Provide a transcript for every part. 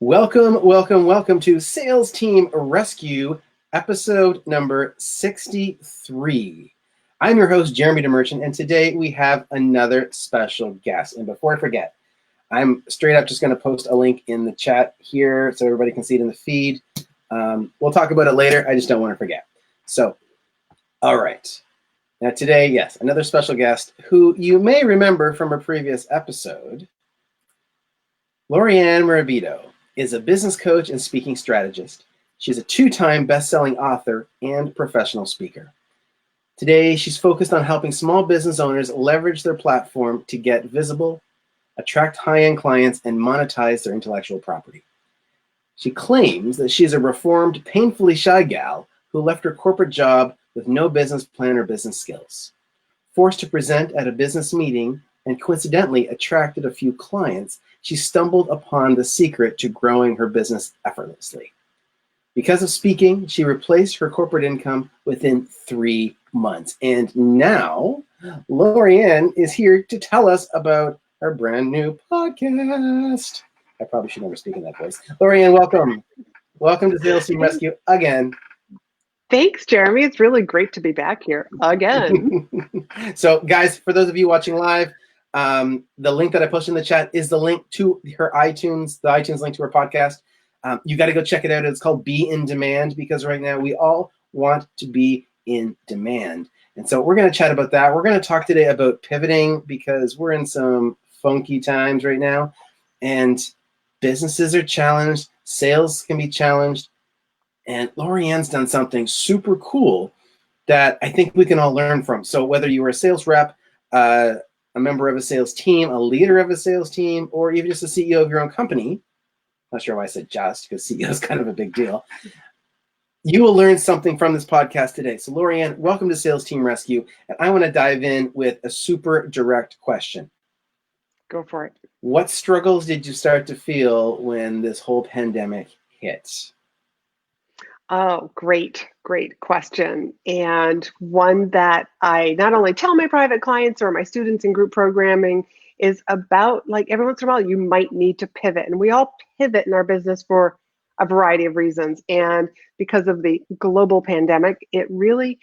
Welcome to Sales Team Rescue, episode number 63. I'm your host, Jeremy DeMerchant, and today we have another special guest. And before I forget, I'm straight up just going to post a link in the chat here so everybody can see it in the feed. We'll talk about it later. I just don't want to forget. So, all right. Now today, yes, another special guest who you may remember from a previous episode. Laurie Murabito is a business coach and speaking strategist. She's a two-time best-selling author and professional speaker. Today, she's focused on helping small business owners leverage their platform to get visible, attract high-end clients, and monetize their intellectual property. She claims that she's a reformed, painfully shy gal who left her corporate job with no business plan or business skills. Forced to present at a business meeting and coincidentally attracted a few clients, she stumbled upon the secret to growing her business effortlessly. Because of speaking, she replaced her corporate income within 3 months. And now, Laurie is here to tell us about her brand new podcast. I probably should never speak in that voice. Laurie, welcome. Welcome to Sales Team Rescue again. Thanks, Jeremy. It's really great to be back here again. So, guys, for those of you watching live, the link that I posted in the chat is the link to her iTunes, the iTunes link to her podcast. You got to go check it out. It's called Be in Demand, because right now we all want to be in demand. And so we're going to chat about that. We're going to talk today about pivoting because we're in some funky times right now and businesses are challenged. Sales can be challenged. And Laurie done something super cool that I think we can all learn from. So whether you were a sales rep, a member of a sales team, a leader of a sales team, or even just a CEO of your own company, not sure why I said just, because CEO is kind of a big deal, you will learn something from this podcast today. So Laurie, welcome to Sales Team Rescue. And I want to dive in with a super direct question. Go for it. What struggles did you start to feel when this whole pandemic hit? Oh, great question. And one that I not only tell my private clients or my students in group programming is about, like, every once in a while, you might need to pivot. And we all pivot in our business for a variety of reasons. And because of the global pandemic, it really,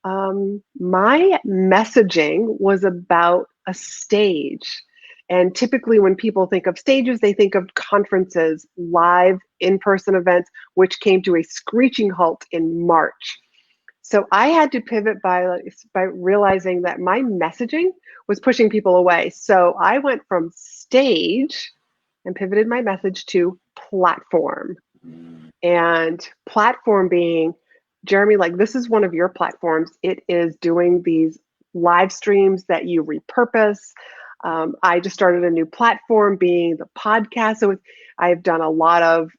my messaging was about a stage. And typically when people think of stages, they think of conferences, live in-person events, which came to a screeching halt in March. So I had to pivot by realizing that my messaging was pushing people away. So I went from stage and pivoted my message to platform. And platform being, Jeremy, like, this is one of your platforms. It is doing these live streams that you repurpose. I just started a new platform, being the podcast. So I've done a lot of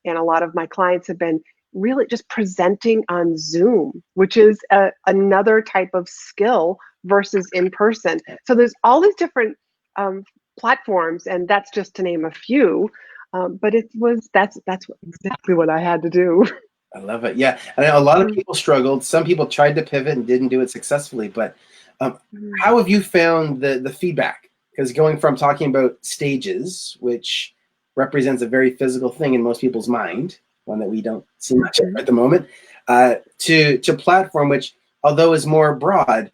my clients have been really just presenting on Zoom, which is another type of skill versus in person. So there's all these different platforms, and that's just to name a few. But that's exactly what I had to do. I love it. Yeah, and I know a lot of people struggled. Some people tried to pivot and didn't do it successfully. But how have you found the feedback? Because going from talking about stages, which represents a very physical thing in most people's mind, one that we don't see much of at the moment, to platform, which, although is more broad,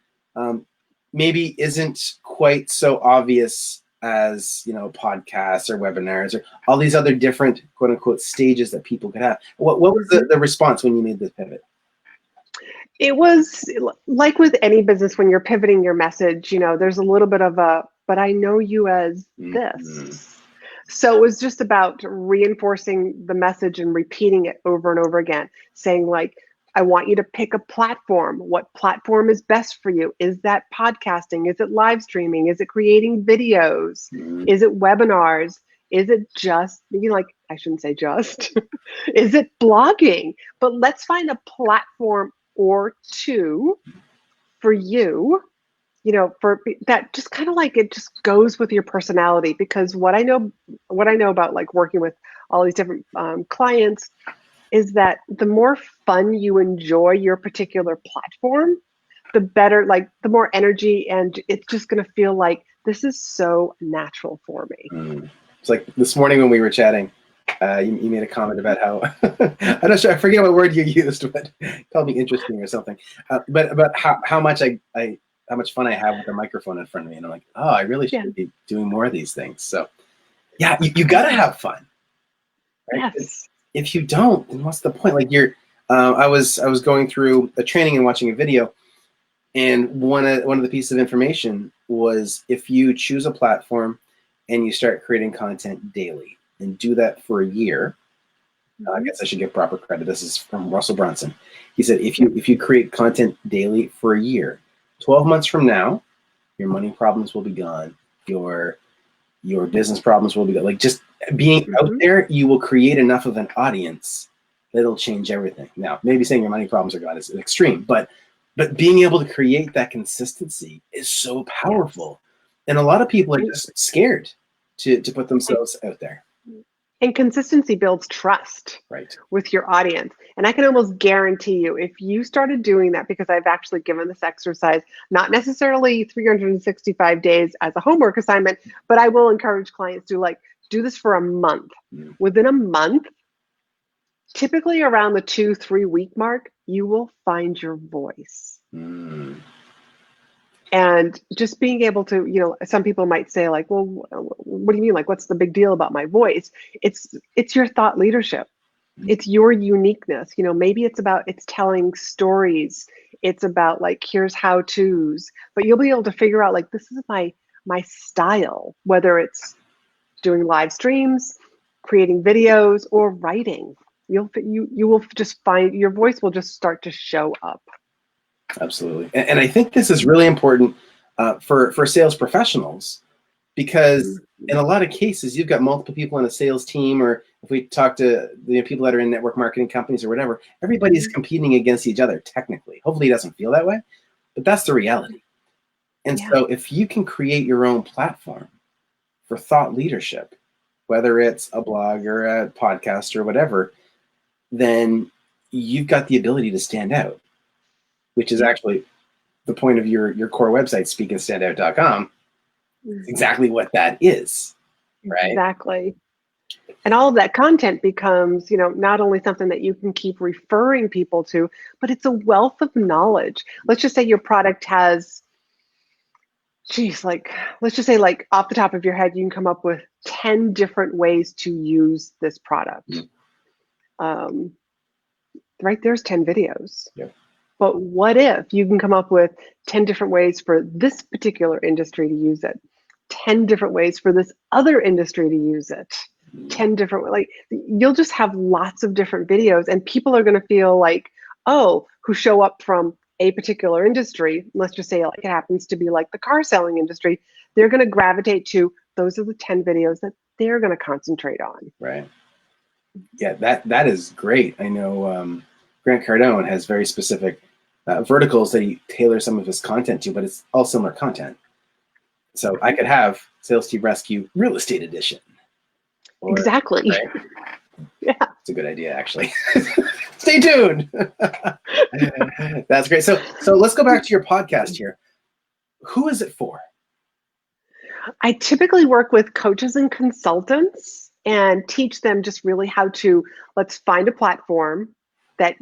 maybe isn't quite so obvious as, podcasts or webinars or all these other different quote unquote stages that people could have. What was the response when you made this pivot? It was like with any business, when you're pivoting your message, there's a little bit of but I know you as this. So it was just about reinforcing the message and repeating it over and over again, saying, like, I want you to pick a platform. What platform is best for you? Is that podcasting? Is it live streaming? Is it creating videos? Is it webinars? Is it just, I shouldn't say just, is it blogging? But let's find a platform or two for you, for that, just kind of like, it just goes with your personality. Because what I know about, like, working with all these different clients is that the more fun you enjoy your particular platform, the better, like, the more energy, and it's just going to feel like this is so natural for me. It's like this morning when we were chatting, You made a comment about how I'm not sure. I forget what word you used, but you called me interesting or something. But about how much how much fun I have with the microphone in front of me, and I'm like, oh, I really Yeah. should be doing more of these things. So, yeah, you got to have fun, right? Yes. If you don't, then what's the point? Like I was going through a training and watching a video, and one of the pieces of information was if you choose a platform and you start creating content daily and do that for a year. I guess I should give proper credit. This is from Russell Brunson. He said if you create content daily for a year, 12 months from now, your money problems will be gone. Your business problems will be gone. Like just being out there, you will create enough of an audience that it'll change everything. Now, maybe saying your money problems are gone is extreme, but being able to create that consistency is so powerful. And a lot of people are just scared to put themselves out there. And consistency builds trust with your audience. And I can almost guarantee you, if you started doing that, because I've actually given this exercise, not necessarily 365 days as a homework assignment, but I will encourage clients to do this for a month. Within a month, typically around the 2-3 week mark, you will find your voice. And just being able to, some people might say like, well, what do you mean? Like, what's the big deal about my voice? It's your thought leadership. It's your uniqueness. Maybe it's telling stories. It's about like, here's how-tos, but you'll be able to figure out like, this is my style, whether it's doing live streams, creating videos, or writing. You will just find your voice will just start to show up. Absolutely. And I think this is really important for sales professionals, because in a lot of cases, you've got multiple people on a sales team, or if we talk to people that are in network marketing companies or whatever, everybody's competing against each other technically. Hopefully it doesn't feel that way, but that's the reality. And so if you can create your own platform for thought leadership, whether it's a blog or a podcast or whatever, then you've got the ability to stand out, which is actually the point of your core website, speakandstandout.com. Exactly what that is, right? Exactly. And all of that content becomes, not only something that you can keep referring people to, but it's a wealth of knowledge. Let's just say your product has, let's just say like off the top of your head, you can come up with 10 different ways to use this product. Right there's 10 videos. But what if you can come up with 10 different ways for this particular industry to use it, 10 different ways for this other industry to use it, 10 different, you'll just have lots of different videos, and people are going to feel like, who show up from a particular industry. Let's just say like it happens to be like the car selling industry. They're going to gravitate to, those are the 10 videos that they're going to concentrate on. Right. Yeah, that is great. I know Grant Cardone has very specific verticals that he tailors some of his content to, but it's all similar content. So I could have Sales Team Rescue Real Estate Edition. Exactly. Right? Yeah. It's a good idea, actually. Stay tuned. That's great. So let's go back to your podcast here. Who is it for? I typically work with coaches and consultants and teach them just really how to, let's find a platform that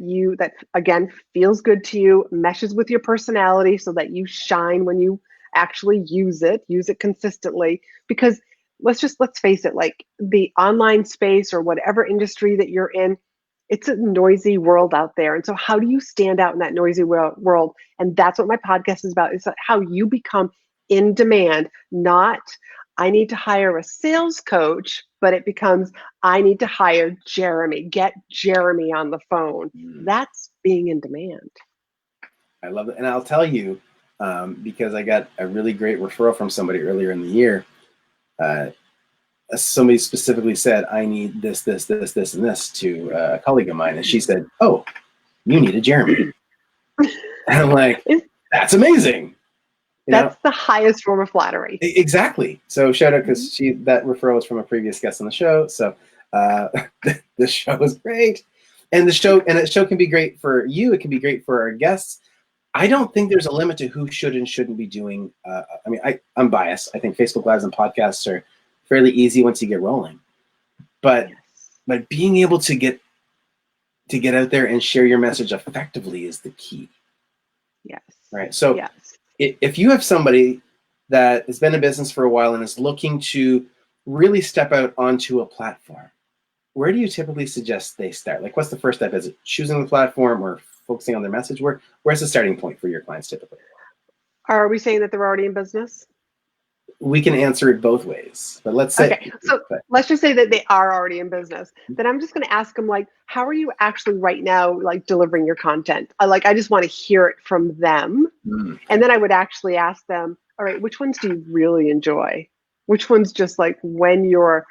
again feels good to you, meshes with your personality so that you shine when you actually use it consistently. Because let's face it, like the online space or whatever industry that you're in, it's a noisy world out there. And so how do you stand out in that noisy world? And that's what my podcast is about. It's how you become in demand, not I need to hire a sales coach, but it becomes I need to hire Jeremy, get Jeremy on the phone. That's being in demand. I love it. And I'll tell you, because I got a really great referral from somebody earlier in the year. Somebody specifically said, I need this, and this to a colleague of mine. And she said, oh, you need a Jeremy. And I'm like, that's amazing. That's the highest form of flattery. Exactly. So shout out, because that referral was from a previous guest on the show. So the show was great. And the show can be great for you. It can be great for our guests. I don't think there's a limit to who should and shouldn't be doing. I'm biased. I think Facebook Lives and podcasts are fairly easy once you get rolling. But but being able to get out there and share your message effectively is the key. Yes. Right. So Yes. if you have somebody that has been in business for a while and is looking to really step out onto a platform, where do you typically suggest they start? Like, what's the first step? Is it choosing the platform or focusing on their message? Where's the starting point for your clients typically? Are we saying that they're already in business? We can answer it both ways, but let's say. Okay, so let's just say that they are already in business. Then I'm just going to ask them, like, how are you actually right now, like, delivering your content? I just want to hear it from them. And then I would actually ask them, all right, which ones do you really enjoy? Which ones just like when you're,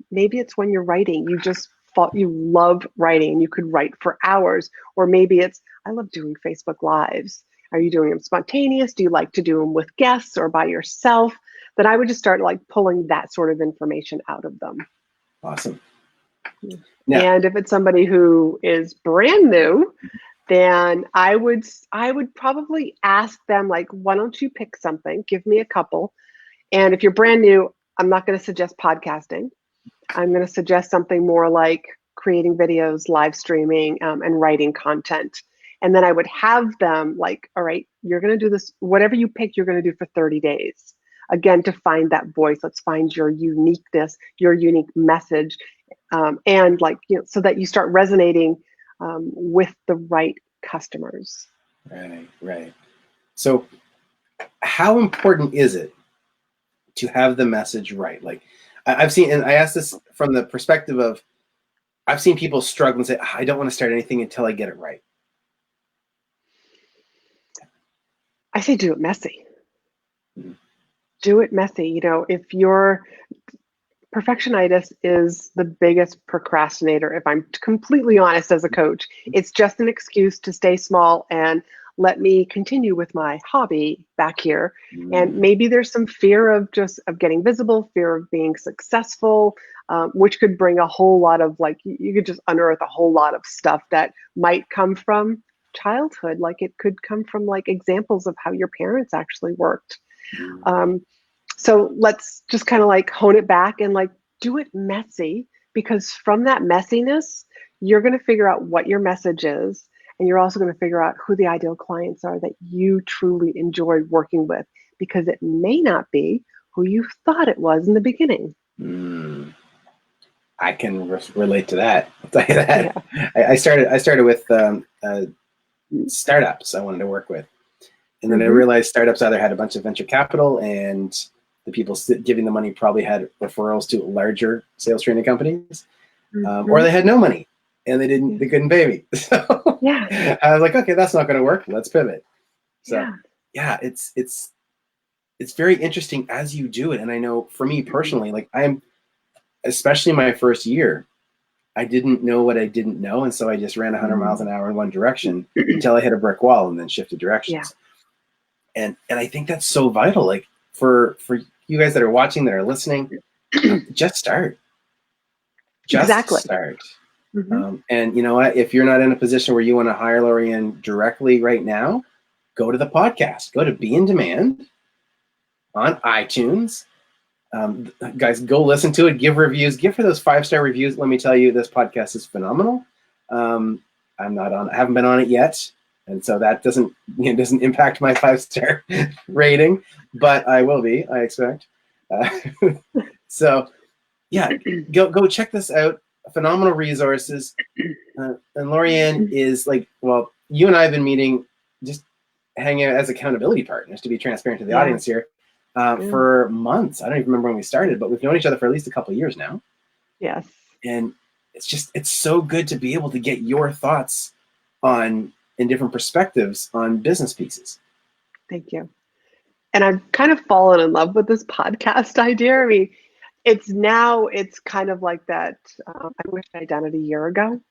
maybe it's when you're writing, you love writing and you could write for hours. Or maybe it's, I love doing Facebook Lives. Are you doing them spontaneous? Do you like to do them with guests or by yourself? Then I would just start like pulling that sort of information out of them. Awesome. Now, and if it's somebody who is brand new, then I would probably ask them, like, why don't you pick something? Give me a couple. And if you're brand new, I'm not going to suggest podcasting. I'm going to suggest something more like creating videos, live streaming, and writing content. And then I would have them like, all right, you're going to do this, whatever you pick, you're going to do for 30 days. Again, to find that voice, let's find your uniqueness, your unique message, and so that you start resonating with the right customers. Right. So how important is it to have the message right? Like, I've seen, and I ask this from the perspective of, I've seen people struggle and say, I don't want to start anything until I get it right. I say do it messy. Do it messy. If your perfectionitis is the biggest procrastinator, if I'm completely honest as a coach, it's just an excuse to stay small and let me continue with my hobby back here. And maybe there's some fear of getting visible, fear of being successful, which could bring a whole lot of, like, you could just unearth a whole lot of stuff that might come from childhood. Like, it could come from like examples of how your parents actually worked. So let's just kind of like hone it back and like do it messy, because from that messiness, you're going to figure out what your message is. And you're also going to figure out who the ideal clients are that you truly enjoy working with, because it may not be who you thought it was in the beginning. I can relate to that. I'll tell you that. Yeah. I started with startups I wanted to work with. And then I realized startups either had a bunch of venture capital, and the people giving the money probably had referrals to larger sales training companies, or they had no money and they couldn't pay me. So I was like, okay, that's not going to work. Let's pivot. So it's very interesting as you do it. And I know for me personally, like, especially my first year, I didn't know what I didn't know. And so I just ran 100 miles an hour in one direction until I hit a brick wall and then shifted directions. And I think that's so vital. Like, for you guys that are watching, that are listening, just start. Start. And you know what? If you're not in a position where you want to hire Laurie in directly right now, go to the podcast. Go to Be in Demand on iTunes. Guys, go listen to it. Give reviews. Give her those 5-star reviews. Let me tell you, this podcast is phenomenal. I haven't been on it yet, and so that doesn't impact my 5-star rating, but I will be, I expect. So yeah, go check this out. Phenomenal resources. And Lorianne is like, well, you and I have been meeting, just hanging out as accountability partners, to be transparent to the audience here, for months. I don't even remember when we started, but we've known each other for at least a couple of years now. Yes. And it's so good to be able to get your thoughts in different perspectives on business pieces. Thank you. And I've kind of fallen in love with this podcast idea. I mean, it's kind of like that. I wish I'd done it a year ago,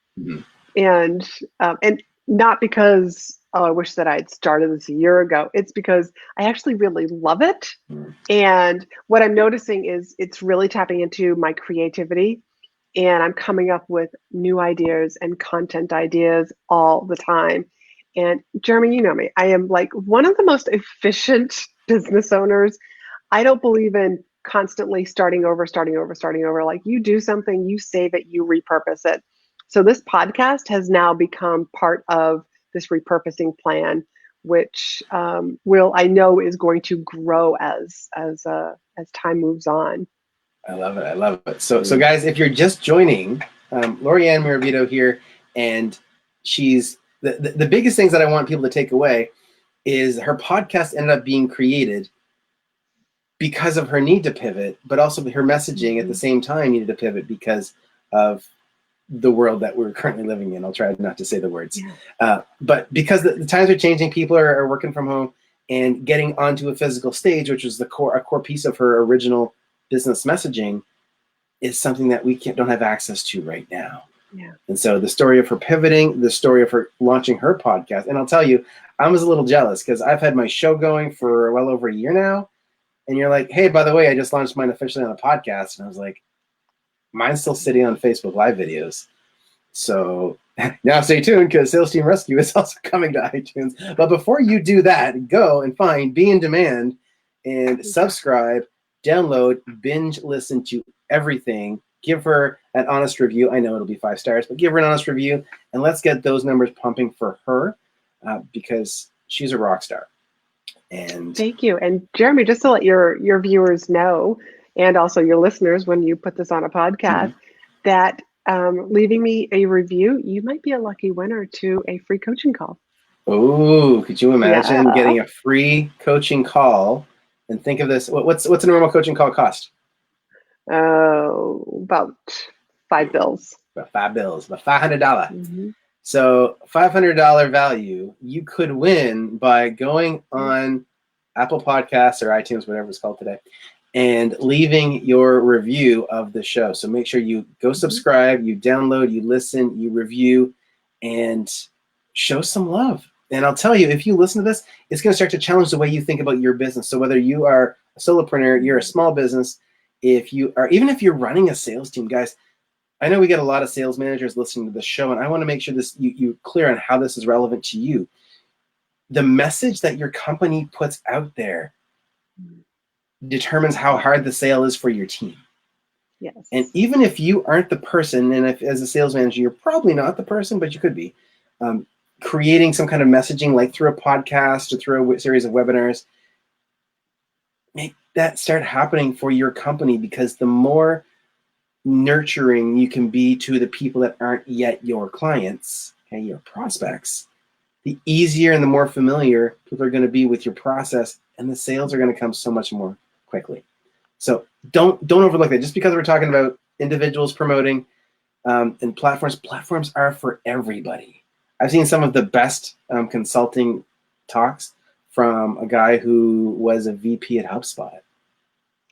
and not because I wish that I'd started this a year ago. It's because I actually really love it, and what I'm noticing is it's really tapping into my creativity, and I'm coming up with new ideas and content ideas all the time. And Jeremy, you know me, I am like one of the most efficient business owners. I don't believe in constantly starting over, starting over, starting over. Like you do something, you save it, you repurpose it. So this podcast has now become part of this repurposing plan, which I know is going to grow as time moves on. I love it. I love it. So guys, if you're just joining, Laurie Murabito here, and she's the biggest things that I want people to take away is her podcast ended up being created because of her need to pivot, but also her messaging at the same time needed to pivot because of the world that we're currently living in. I'll try not to say the words. But because the times are changing, people are working from home and getting onto a physical stage, which was a core piece of her original business messaging, is something that we don't have access to right now. Yeah. And so the story of her pivoting, the story of her launching her podcast, and I'll tell you, I was a little jealous because I've had my show going for well over a year now. And you're like, hey, by the way, I just launched mine officially on a podcast. And I was like, mine's still sitting on Facebook Live videos. So now stay tuned because Sales Team Rescue is also coming to iTunes. But before you do that, go and find Be in Demand and subscribe, download, binge, listen to everything. Give her an honest review. I know it'll be 5 stars, but give her an honest review. And let's get those numbers pumping for her because she's a rock star. And thank you. And Jeremy, just to let your viewers know, and also your listeners, when you put this on a podcast, that leaving me a review, you might be a lucky winner to a free coaching call. Oh, could you imagine getting a free coaching call? And think of this: what's a normal coaching call cost? Oh, about $5. About $5, about $500. So $500 value you could win by going on Apple Podcasts or iTunes, whatever it's called today, and leaving your review of the show. So make sure you go subscribe, you download, you listen, you review, and show some love. And I'll tell you, if you listen to this, it's going to start to challenge the way you think about your business. So whether you are a solopreneur, you're a small business, even if you're running a sales team, guys, I know we get a lot of sales managers listening to this show, and I want to make sure you're clear on how this is relevant to you. The message that your company puts out there determines how hard the sale is for your team. Yes. And even if you aren't the person, and if as a sales manager, you're probably not the person, but you could be, creating some kind of messaging like through a podcast or through a series of webinars, make that start happening for your company, because the more nurturing you can be to the people that aren't yet your clients and your prospects, the easier and the more familiar people are going to be with your process, and the sales are going to come so much more quickly. So don't overlook that. Just because we're talking about individuals promoting and platforms are for everybody. I've seen some of the best consulting talks from a guy who was a VP at HubSpot.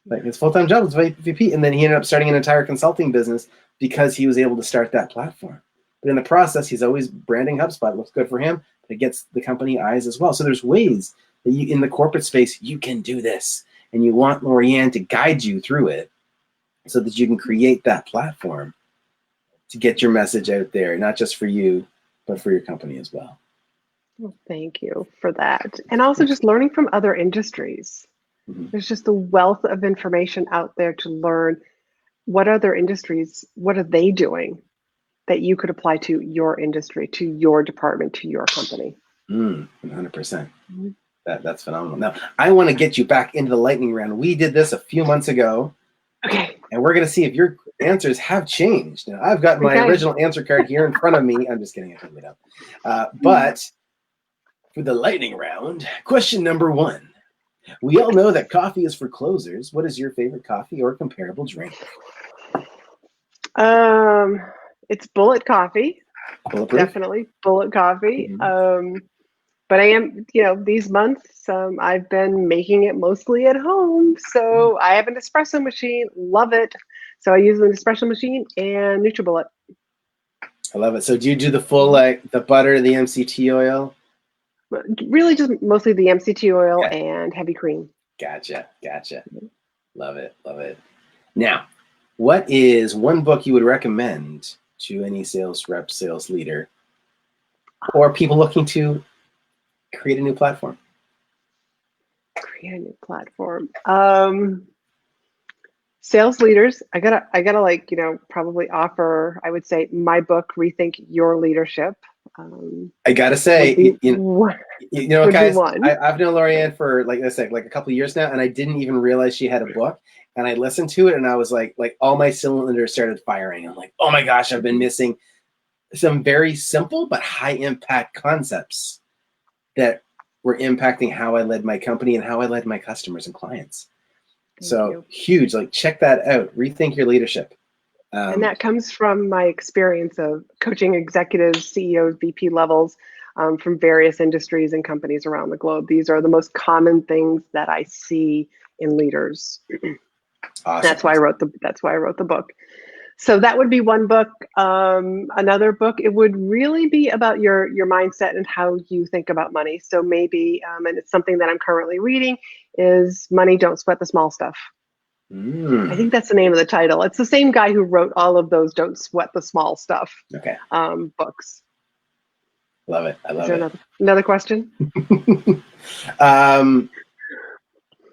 Like his full-time job was VP, and then he ended up starting an entire consulting business because he was able to start that platform. But in the process, he's always branding HubSpot. It looks good for him, but it gets the company eyes as well. So there's ways that in the corporate space, you can do this. And you want Laurie to guide you through it so that you can create that platform to get your message out there, not just for you, but for your company as well. Well, thank you for that. And also just learning from other industries. There's just a wealth of information out there to learn what other industries, what are they doing that you could apply to your industry, to your department, to your company. 100%. That's phenomenal. Now, I want to get you back into the lightning round. We did this a few months ago. Okay. And we're going to see if your answers have changed. Now, I've got my original answer card here in front of me. I'm just kidding. I can't read it. But for the lightning round, question number 1. We all know that coffee is for closers. What is your favorite coffee or comparable drink? It's Bullet coffee. Bulletproof? Definitely Bullet coffee. But I am, these months, I've been making it mostly at home. So I have an espresso machine, love it. So I use an espresso machine and NutriBullet. I love it. So do you do the full, like the butter, the MCT oil? Really just mostly the MCT oil and heavy cream. Gotcha. Love it. Now, what is one book you would recommend to any sales rep, sales leader, or people looking to create a new platform? Create a new platform. sales leaders, I gotta like, probably offer, I would say, my book, Rethink Your Leadership. I gotta Would say, be you know, would be guys, one. I've known Laurie for, like I said, like a couple of years now, and I didn't even realize she had a book. And I listened to it, and I was like all my cylinders started firing. I'm like, oh my gosh, I've been missing some very simple but high impact concepts that were impacting how I led my company and how I led my customers and clients. Thank you. Huge. Like, check that out. Rethink Your Leadership. And that comes from my experience of coaching executives, CEOs, VP levels from various industries and companies around the globe. These are the most common things that I see in leaders. Awesome. That's why I wrote the book. So that would be one book. Another book, it would really be about your mindset and how you think about money. So maybe, and it's something that I'm currently reading, is Money, Don't Sweat the Small Stuff. I think that's the name of the title. It's the same guy who wrote all of those Don't Sweat the Small Stuff books. Love it. I love it. Another question?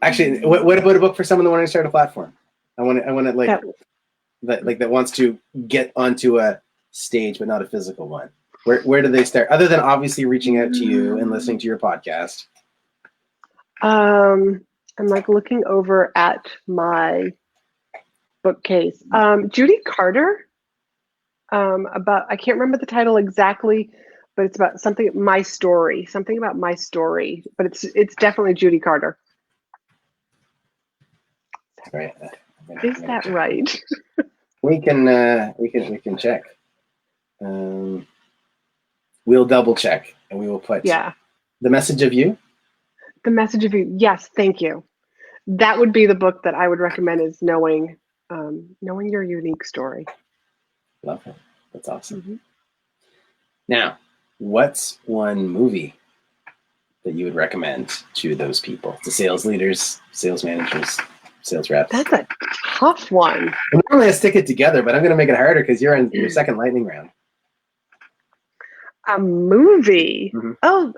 Actually, what about a book for someone that wants to start a platform? I want to that wants to get onto a stage, but not a physical one. Where do they start? Other than obviously reaching out to you and listening to your podcast. I'm like looking over at my bookcase. Judy Carter, about, I can't remember the title exactly, but it's about something about my story, but it's definitely Judy Carter. Right. Is that right? We can check. We'll double check, and we will put The Message of You. The Message of You. Yes, thank you. That would be the book that I would recommend, is knowing your unique story. Love it. That's awesome. Mm-hmm. Now, what's one movie that you would recommend to those people, to sales leaders, sales managers, sales reps? That's a tough one. Normally I stick it together, but I'm going to make it harder because you're in your second lightning round. A movie? Mm-hmm. Oh,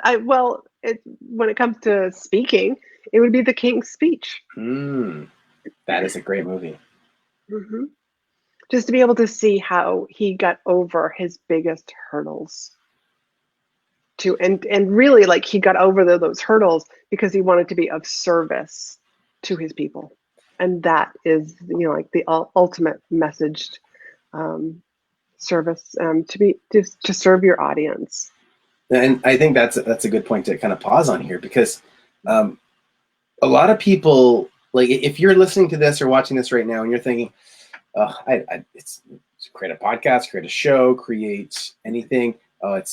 when it comes to speaking, it would be The King's Speech. That is a great movie. Mm-hmm. Just to be able to see how he got over his biggest hurdles. And really, like, he got over those hurdles because he wanted to be of service to his people. And that is, like the ultimate messaged service, to serve your audience. And I think that's a good point to kind of pause on here, because a lot of people, like, if you're listening to this or watching this right now and you're thinking, it's create a podcast, create a show, create anything. I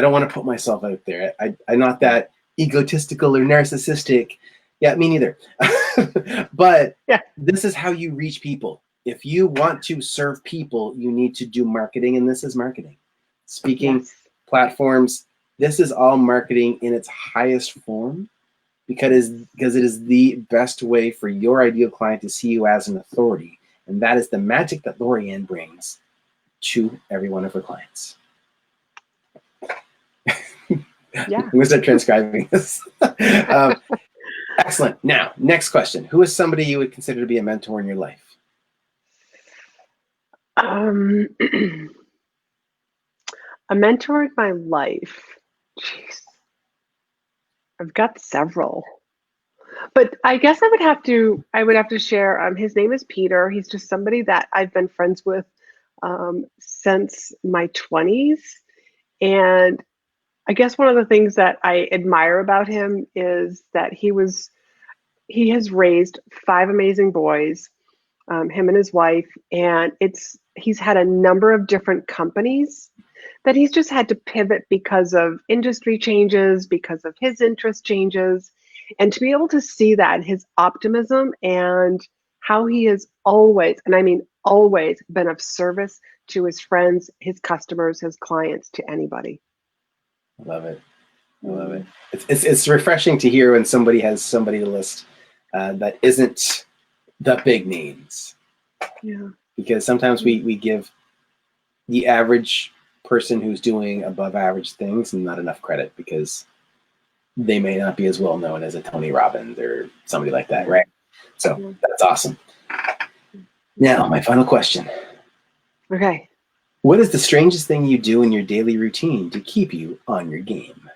don't want to put myself out there. I'm not that egotistical or narcissistic. Yeah, me neither. But this is how you reach people. If you want to serve people, you need to do marketing, and this is marketing. Speaking platforms, this is all marketing in its highest form, because it is the best way for your ideal client to see you as an authority. And that is the magic that Laurie Ann brings to every one of her clients. I'm going to start transcribing this. Excellent. Now, next question. Who is somebody you would consider to be a mentor in your life? A mentor in my life. Jeez. I've got several. But I guess I would have to share, his name is Peter. He's just somebody that I've been friends with since my 20s. And I guess one of the things that I admire about him is that he has raised 5 amazing boys, him and his wife, and he's had a number of different companies that he's just had to pivot because of industry changes, because of his interest changes. And to be able to see that, his optimism, and how he has always, and I mean always, been of service to his friends, his customers, his clients, to anybody. I love it. I love it. It's refreshing to hear when somebody has somebody to list that isn't the big names. Yeah. Because sometimes we give the average person who's doing above average things not enough credit, because they may not be as well known as a Tony Robbins or somebody like that, right? So that's awesome. Now, my final question. Okay. What is the strangest thing you do in your daily routine to keep you on your game?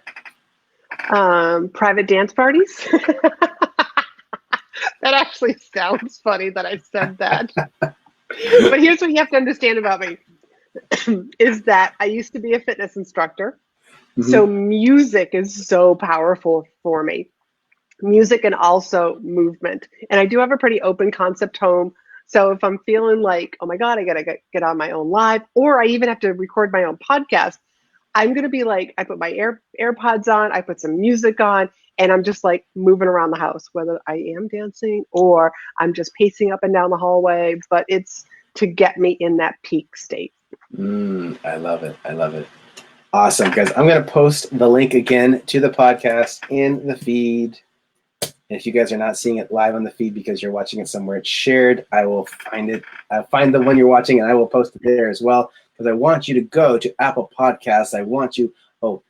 Private dance parties. That actually sounds funny that I said that. But here's what you have to understand about me is that I used to be a fitness instructor. So music is so powerful for me. Music and also movement. And I do have a pretty open concept home. So if I'm feeling like, oh my God, I gotta get on my own live, or I even have to record my own podcast, I'm gonna be like, I put my AirPods on, I put some music on, and I'm just like moving around the house, whether I am dancing or I'm just pacing up and down the hallway. But it's to get me in that peak state. I love it. I love it. Awesome, guys. I'm going to post the link again to the podcast in the feed. And if you guys are not seeing it live on the feed because you're watching it somewhere it's shared, I will find it. Find the one you're watching, and I will post it there as well, because I want you to go to Apple Podcasts. I want you. Oh,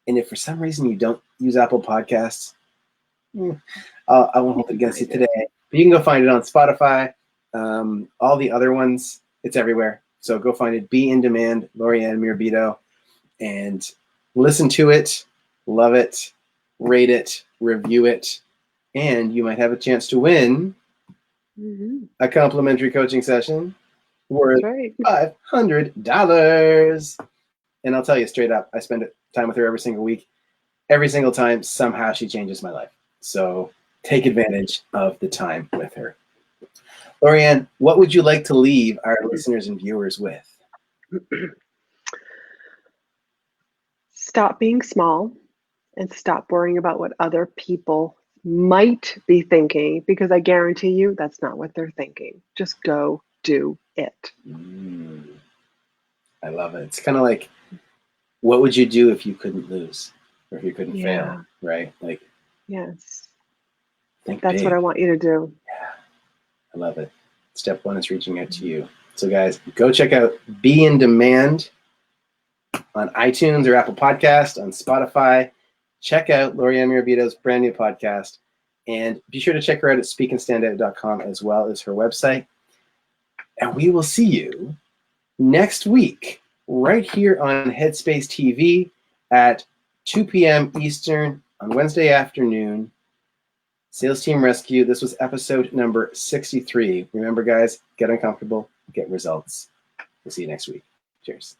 and if for some reason you don't use Apple Podcasts, I won't hold it against you today. But you can go find it on Spotify. All the other ones, it's everywhere. So go find it. Be in Demand, Laurie and Murabito, and listen to it, love it, rate it, review it, and you might have a chance to win a complimentary coaching session worth $500. And I'll tell you straight up, I spend time with her every single week. Every single time, somehow she changes my life. So take advantage of the time with her. Laurie, what would you like to leave our listeners and viewers with? Stop being small and stop worrying about what other people might be thinking, because I guarantee you that's not what they're thinking. Just go do it. I love it. It's kind of like, what would you do if you couldn't lose or if you couldn't fail, right? Like, yes, think that's big. what I want you to do. Yeah, I love it. Step one is reaching out to you. So guys, go check out Be in Demand on iTunes or Apple Podcast, on Spotify. Check out Laurie Murabito's brand new podcast. And be sure to check her out at speakandstandout.com as well as her website. And we will see you next week right here on Headspace TV at 2 p.m. Eastern on Wednesday afternoon. Sales Team Rescue. This was episode number 63. Remember, guys, get uncomfortable, get results. We'll see you next week. Cheers.